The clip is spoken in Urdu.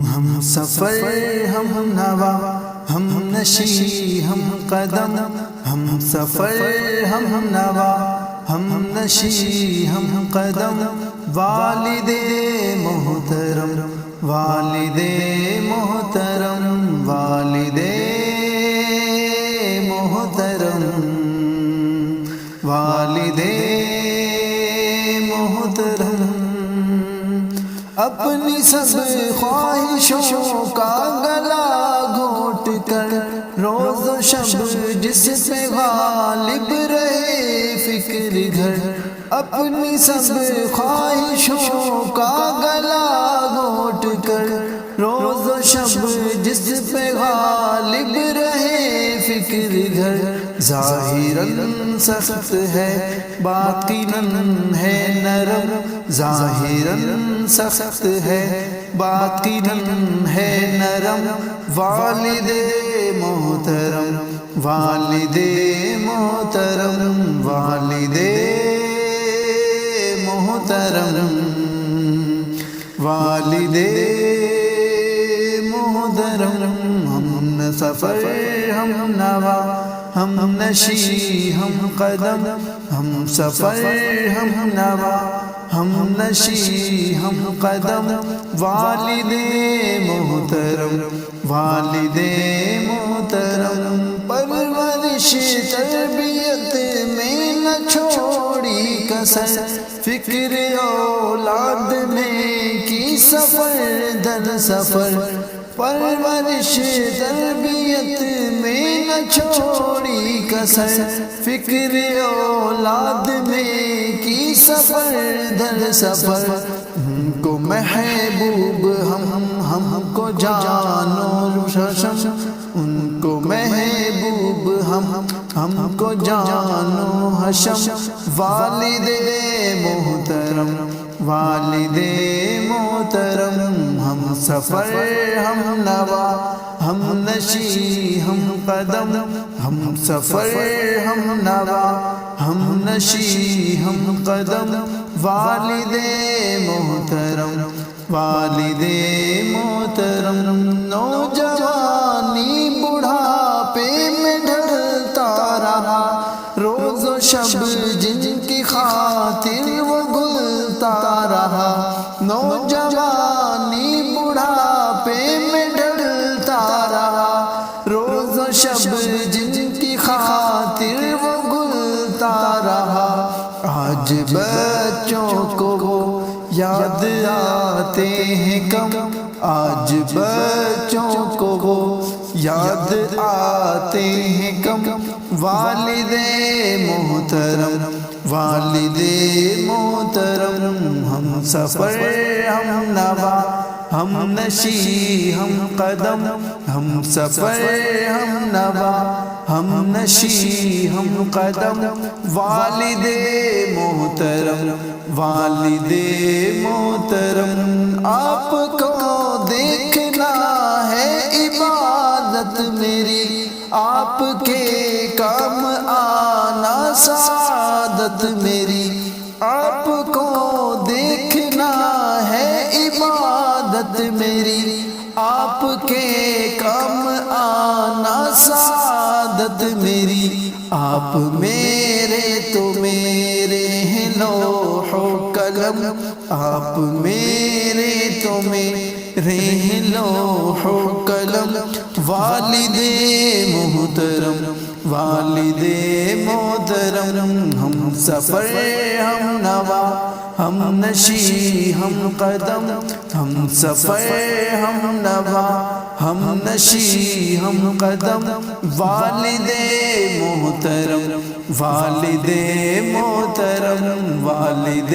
ہم سفر ہم نوا ہم نشی ہم قدم، ہم سفر ہم نوا ہم نشی ہم قدم، والد محترم والد محترم والد محترم والد محترم، اپنی سب خواہشوں کا گلا گھونٹ کر روز و شب جس پہ غالب رہے فکر گھر، اپنی سب خواہشوں کا گلا گھونٹ کر روز و شب جس پہ غالب رہے فکر گھر، ظاہراً سخت ہے باطناً ہے نرم، ظاہراً سخت ہے باطناً ہے نرم، والد محترم والد محترم والد محترم والد محترم، ہم سفر ہم نوا ہم نشی ہم قدم، ہم سفر ہم نوا ہم نشی ہم قدم، والد محترم والد محترم، پرورش تربیت میں نہ چھوڑی کسر، فکر اولاد میں کی سفر در سفر، پرورش تربیت میں نہ چھوڑی کسر، فکر اولاد میں کی سفر در سفر، ہم کو محبوب ہم کو جانو ششم، ان کو محبوب ہم کو جانو حشم، والد محترم والد محترم، ہم سفر ہم نوا ہم نشی ہم قدم، ہم سفر ہم نوا ہم نشی ہم قدم، والد محترم والد محترم، نوجوانی بڑھاپے میں ڈھلتا رہا، روز و شب جن کی خاطر وہ گلتا رہا، نوجوانی بڑھاپے میں ڈھلتا رہا، روز و شب جن کی خاطر وہ گلتا رہا، آج بچوں کو وہ یاد آتے ہیں کم، آج بچوں کو وہ یاد آتے ہیں کم، والد محترم والد محترم، ہم سفر ہم نوا ہم نشی ہم قدم، ہم سفر ہم نوا ہم نشی ہم قدم، والد محترم والد محترم، آپ کو دیکھنا ہے عبادت میری، آپ کے کام آنا سعادت میری، آپ کو دیکھنا ہے عبادت میری، آپ کے کام آنا سعادت میری، آپ میرے تو میرے ہیں لوح و قلم، آپ میرے تو میرے ہیں لوح و قلم، والد محترم والد محترم، ہم سفر ہم نوا ہم نشی ہم قدم، ہم سفر ہم نوا ہم نشی ہم قدم، والد محترم والد محترم والد